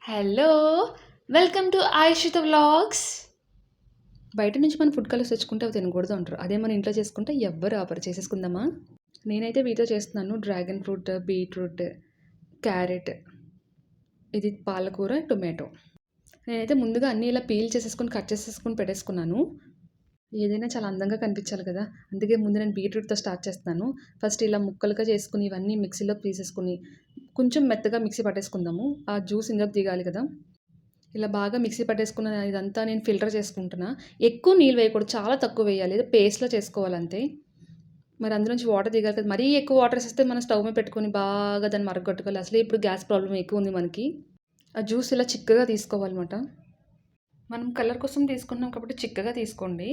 Hello! Welcome to Ayushita vlogs. బయట నుంచి మనం ఫుడ్ కలర్స్ తెచ్చుకుంటే అవి తినకూడదు అంటారు. అదే మన ఇంట్లో చేసుకుంటే ఎవ్వరు ఆపరు. చేసేసుకుందామా? నేనైతే వీటితో చేస్తున్నాను. డ్రాగన్ ఫ్రూట్, బీట్రూట్, క్యారెట్, ఇది పాలకూర, టొమాటో. నేనైతే ముందుగా అన్నీ ఇలా పీల్ చేసేసుకొని, కట్ చేసేసుకొని పెట్టేసుకున్నాను. ఏదైనా చాలా అందంగా కనిపించాలి కదా! అందుకే ముందు నేను బీట్రూట్‌తో స్టార్ట్ చేస్తున్నాను. ఫస్ట్ ఇలా ముక్కలుగా చేసుకొని, ఇవన్నీ మిక్సీలోకి తీసేసుకొని, కొంచెం మెత్తగా మిక్సీ పట్టేసుకుందాము. ఆ జ్యూస్ ఇందులోకి దిగాలి కదా! ఇలా బాగా మిక్సీ పట్టేసుకున్న ఇదంతా నేను ఫిల్టర్ చేసుకుంటున్నా. ఎక్కువ నీళ్ళు వేయకూడదు. చాలా తక్కువ వేయాలి. ఏదో పేస్ట్‌లా చేసుకోవాలంతే. మరి అందులోంచి వాటర్ దిగాలి కదా! మరీ ఎక్కువ వాటర్ ఏసేస్తే మనం స్టవ్ మీద పెట్టుకొని బాగా దాన్ని మరగగొట్టుకోవాలి. అసలే ఇప్పుడు గ్యాస్ ప్రాబ్లమ్ ఎక్కువుంది మనకి. ఆ జ్యూస్ ఇలా చిక్కగా తీసుకోవాలన్నమాట. మనం కలర్ కోసం తీసుకున్నాం కాబట్టి చిక్కగా తీసుకోండి.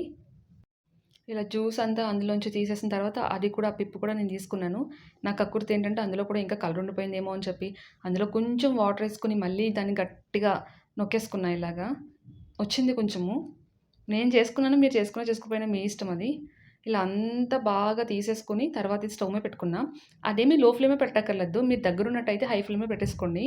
ఇలా జ్యూస్ అంతా అందులోంచి తీసేసిన తర్వాత అది కూడా ఆ పిప్పు కూడా నేను తీసుకున్నాను. నా కక్కుర్తి ఏంటంటే అందులో కూడా ఇంకా కలర్ ఉండిపోయిందేమో అని చెప్పి అందులో కొంచెం వాటర్ ఏసుకొని మళ్ళీ దాన్ని గట్టిగా నొక్కేసుకున్నా ఇలాగా. వచ్చింది కొంచెము. నేను చేసుకున్నాను. మీరు చేసుకున్నా చేసుకోకపోయినా మీ ఇష్టం అది. ఇలా అంతా బాగా తీసేసుకొని తర్వాత ఇది స్టవ్ మీద పెట్టుకున్నా. అదేమీ లో ఫ్లేమ్‌లో పెట్టక్కర్లేదు. మీరు దగ్గరున్నట్టయితే హై ఫ్లేమ్‌లో పెట్టేసుకోండి.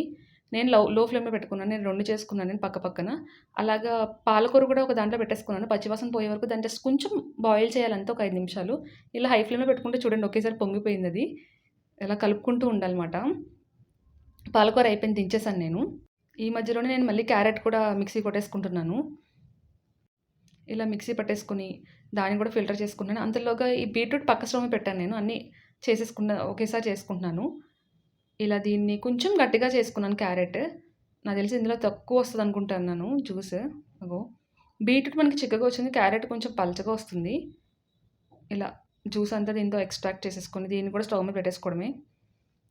నేను లో ఫ్లేమ్‌లో పెట్టుకున్నాను. నేను 2 చేసుకున్నాను నేను పక్క పక్కన. అలాగా పాలకూర కూడా ఒక దాంట్లో పెట్టేసుకున్నాను. పచ్చివాసన పోయే వరకు దాన్ని జస్ట్ కొంచెం బాయిల్ చేయాలంతే ఒక 5 నిమిషాలు. ఇలా హై ఫ్లేమ్‌లో పెట్టుకుంటే చూడండి ఒకేసారి పొంగిపోయిందది. ఇలా కలుపుకుంటూ ఉండాలమాట. పాలకూర అయిపోయింది దించేసాను నేను. ఈ మధ్యలోనే నేను మళ్ళీ క్యారెట్ కూడా మిక్సీ కొట్టేసుకుంటున్నాను. ఇలా మిక్సీ పట్టేసుకొని, దాన్ని కూడా ఫిల్టర్ చేసుకున్నాను. అంతలోగా ఈ బీట్రూట్ పక్క స్టవ్ మీద పెట్టాను నేను. అన్నీ చేసేసుకున్న ఒకేసారి చేసుకుంటున్నాను. ఇలా దీన్ని కొంచెం గట్టిగా చేసుకున్నాను క్యారెట్. నాకు తెలిసి ఇందులో తక్కువ వస్తదనుకుంటున్నాను జ్యూస్. అగో! బీట్రూట్ మనకి చిక్కగా వచ్చింది. క్యారెట్ కొంచెం పలచగా వస్తుంది. ఇలా జ్యూస్ అంతా దీంతో ఎక్స్ట్రాక్ట్ చేసేసుకొని, దీన్ని కూడా స్టవ్ మీద పెట్టేసుకోవడమే.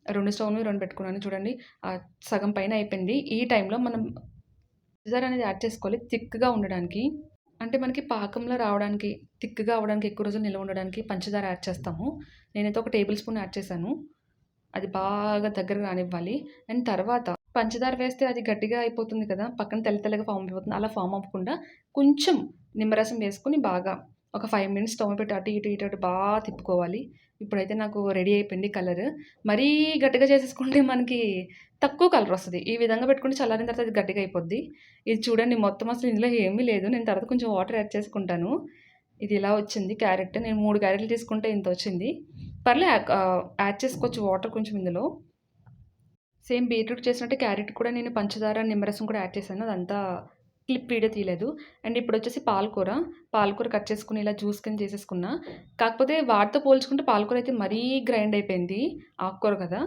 2 స్టవ్ మీద 2 పెట్టుకున్నాను చూడండి. సగం పైన అయిపోయింది. ఈ టైంలో మనం పంచదార అనేది యాడ్ చేసుకోవాలి థిక్‌గా ఉండడానికి. అంటే మనకి పాకంలో రావడానికి, థిక్‌గా అవ్వడానికి ఎక్కువ రోజులు నిల్వ ఉండడానికి పంచదార యాడ్ చేస్తాము. నేనైతే ఒక టేబుల్ స్పూన్ యాడ్ చేశాను. అది బాగా దగ్గరకు రానివ్వాలి. అండ్ తర్వాత పంచదార వేస్తే అది గట్టిగా అయిపోతుంది కదా! పక్కన తెల్ల తెల్లగా ఫార్మ్ అయిపోతుంది. అలా ఫార్మ్ అవ్వకుండా కొంచెం నిమ్మరసం వేసుకొని బాగా ఒక 5 మినిట్స్ స్టవ్ మీద పెట్టి అటు ఇటు ఇటు అటు తిప్పుకోవాలి. ఇప్పుడైతే నాకు రెడీ అయిపోయింది కలర్. మరీ గట్టిగా చేసేసుకుంటే మనకి తక్కువ కలర్ వస్తది. ఈ విధంగా పెట్టుకుంటే చల్లారిన తర్వాత అది గట్టిగా అయిపోద్ది. ఇది చూడండి మొత్తం అసలు ఇందులో ఏమీ లేదు. నేను తర్వాత కొంచెం వాటర్ యాడ్ చేసుకుంటాను. ఇది ఇలా వచ్చింది క్యారెట్. నేను 3 క్యారెట్లు తీసుకుంటే ఇంత వచ్చింది. పర్లే యాడ్ చేసుకోవచ్చు వాటర్ కొంచెం ఇందులో. సేమ్ బీట్రూట్ చేసినట్టే క్యారెట్ కూడా నేను పంచదార, నిమ్మరసం కూడా యాడ్ చేశాను. అదంతా క్లిప్ వీడియో తీయలేదు. అండ్ ఇప్పుడొచ్చేసి పాలకూర. పాలకూర కట్ చేసుకొని ఇలా జ్యూస్ కింద చేసేసుకున్నా. కాకపోతే వాటితో పోల్చుకుంటే పాలకూర అయితే మరీ గ్రైండ్ అయిపోయింది. ఆకుకూర కదా!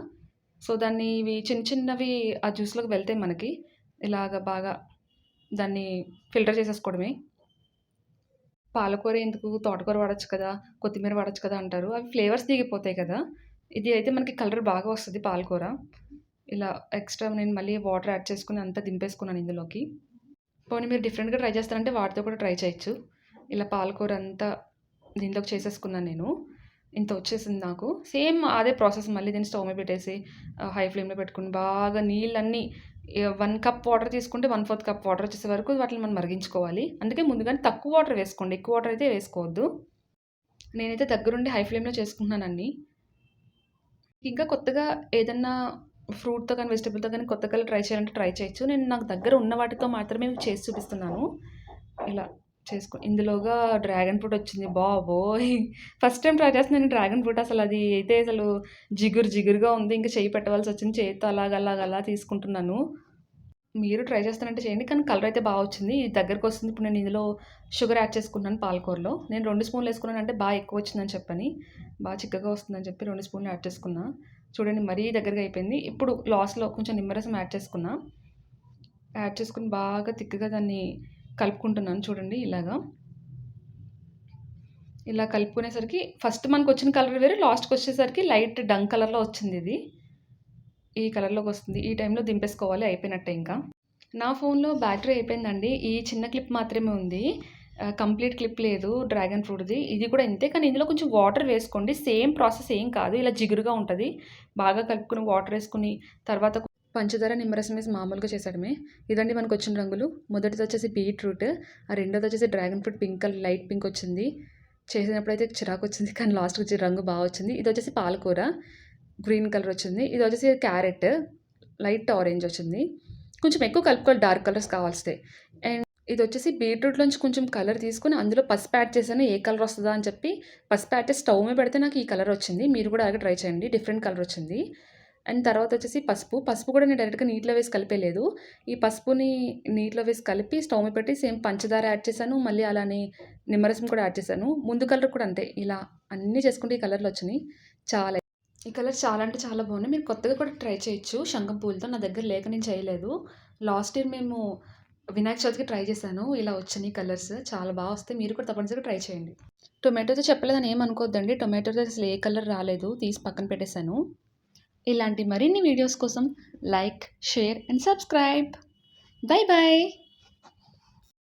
సో, దాన్ని ఇవి చిన్న చిన్నవి ఆ జ్యూస్‌లోకి వెళ్తాయి మనకి. ఇలాగ బాగా దాన్ని ఫిల్టర్ చేసేసుకోవడమే. పాలకూర ఎందుకు తోటకూర వాడొచ్చు కదా! కొత్తిమీర వాడొచ్చు కదా! అంటారు. అవి ఫ్లేవర్స్ దిగిపోతాయి కదా! ఇది అయితే మనకి కలర్ బాగా వస్తది పాలకూర. ఇలా ఎక్స్‌ట్రా నేను మళ్ళీ వాటర్ యాడ్ చేసుకొని అంతా దింపేసుకున్నాను ఇందులోకి. పోనీ మీరు డిఫరెంట్‌గా ట్రై చేస్తారంటే వాటితో కూడా ట్రై చేయొచ్చు. ఇలా పాలకూర అంతా దీంట్లోకి చేసేసుకున్నాను నేను. ఇంత వచ్చేసింది నాకు. సేమ్ అదే ప్రాసెస్ మళ్ళీ దీన్ని స్టవ్ మీద పెట్టేసి హై ఫ్లేమ్‌లో పెట్టుకొని బాగా నీళ్ళన్నీ 1 కప్ వాటర్ తీసుకుంటే 1/4 కప్ వాటర్ వచ్చేసే వరకు వాటిని మనం మరిగించుకోవాలి. అందుకే ముందుగానే తక్కువ వాటర్ వేసుకోండి. ఎక్కువ వాటర్ అయితే వేసుకోవద్దు. నేనైతే దగ్గరుండి హై ఫ్లేమ్‌లో చేసుకుంటున్నాను అన్నీ. ఇంకా కొత్తగా ఏదన్నా ఫ్రూట్‌తో కానీ, వెజిటబుల్‌తో కానీ కొత్తగా ట్రై చేయాలంటే ట్రై చేయొచ్చు. నేను నాకు దగ్గర ఉన్న వాటితో మాత్రమే చేసి చూపిస్తున్నాను. ఇలా ఇందులోగా డ్రాగన్ ఫ్రూట్ వచ్చింది. బాబోయ్! ఫస్ట్ టైమ్ ట్రై చేస్తున్నాను డ్రాగన్ ఫ్రూట్. అసలది అయితే అసలు జిగురు జిగురుగా ఉంది. ఇంక చెయ్యి పెట్టవలసొచ్చింది. చేత్తో అలాగ తీసుకుంటున్నాను. మీరు ట్రై చేస్తానంటే చేయండి. కానీ కలర్ అయితే బా వచ్చింది. ఇది దగ్గరకొస్తుంది. ఇప్పుడు నేను ఇందులో షుగర్ యాడ్ చేసుకున్నాను పాలకూరలో. నేను 2 స్పూన్లు ఏసుకున్నాను అంటే ఎక్కువొచ్చిందని చెప్పని. చిక్కగా వస్తుందని చెప్పి 2 స్పూన్లు యాడ్ చేసుకున్నా. చూడండి మరీ దగ్గరగా అయిపోయింది. ఇప్పుడు లాస్ట్‌లో కొంచెం నిమ్మరసం యాడ్ చేసుకున్నా. యాడ్ చేసుకొని బాగా తిక్కగా దాన్ని కలుపుకుంటున్నాను చూడండి ఇలాగా. ఇలా కలుపుకునేసరికి ఫస్ట్ మనకొచ్చిన కలర్ వేరు. లాస్ట్‌కొచ్చేసరికి లైట్ డంగ్ కలర్‌లో వచ్చిందిది. ఈ కలర్‌లోకొస్తుంది. ఈ టైంలో దింపేసుకోవాలి. అయిపోయినట్టే ఇంకా. నా ఫోన్‌లో బ్యాటరీ అయిపోయిందండి. ఈ చిన్న క్లిప్ మాత్రమే ఉంది. కంప్లీట్ క్లిప్ లేదు డ్రాగన్ ఫ్రూట్‌ది. ఇది కూడా ఇంతే. కానీ ఇందులో కొంచెం వాటర్ వేసుకోండి. సేమ్ ప్రాసెస్ ఏం కాదు. ఇలా జిగురుగా ఉంటది. బాగా కలుపుకొని వాటర్ ఏసుకొని తర్వాత పంచదార, నిమ్మరసం వేసి మామూలుగా చేసేయడమే. ఇదండి మనకొచ్చిన రంగులు. మొదటిదొచ్చేసి బీట్రూట్. రెండోదొచ్చేసి dragon fruit pink colour light pink వచ్చింది. చేసినప్పుడైతే చిరాకొచ్చింది. కానీ లాస్ట్‌కొచ్చి రంగు బా వచ్చింది. ఇదొచ్చేసి పాలకూర. గ్రీన్ కలర్ వచ్చింది. ఇదొచ్చేసి క్యారెట్. లైట్ ఆరెంజ్ వచ్చింది. కొంచెం ఎక్కువ కలుపుకోవాలి డార్క్ కలర్స్ కావాల్స్తే. అండ్ ఇదొచ్చేసి బీట్రూట్‌లోంచి కొంచెం కలర్ తీసుకొని అందులో పసుపు యాడ్ చేశాను. ఏ కలర్ వస్తదా అని చెప్పి పసుపు యాడ్ చేసి స్టవ్ మీద పెడితే నాకు ఈ కలర్ వచ్చింది. మీరు కూడా అలాగే ట్రై చేయండి. డిఫరెంట్ కలర్ వచ్చింది. అండ్ తర్వాత వచ్చేసి పసుపు కూడా నేను డైరెక్ట్‌గా నీటిలో వేసి కలిపేయలేదు. ఈ పసుపుని నీటిలో వేసి కలిపి స్టవ్ మీద పెట్టి సేమ్ పంచదార యాడ్ చేశాను. మళ్ళీ అలానే నిమ్మరసం కూడా యాడ్ చేశాను. ముందు కలర్ కూడా అంతే. ఇలా అన్నీ చేసుకుంటే ఈ కలర్‌లో వచ్చినాయి. చాలా ఈ కలర్ చాలా అంటే చాలా బాగున్నాయి. మీరు కొత్తగా కూడా ట్రై చేయొచ్చు శంఖం పూలతో. నా దగ్గర లేక నేను చేయలేదు. లాస్ట్ ఇయర్ మేము వినాయక చవితికి ట్రై చేశాను. ఇలా వచ్చినాయి కలర్స్. చాలా బాగా వస్తాయి. మీరు కూడా తప్పనిసరిగా ట్రై చేయండి. టొమాటోతో చెప్పలేదని ఏమనుకోవద్దండి. టొమాటోతో అసలు ఏ కలర్ రాలేదు. తీసి పక్కన పెట్టేశాను. ఇలాంటి మరిన్ని వీడియోస్ కోసం like, share and subscribe. Bye bye.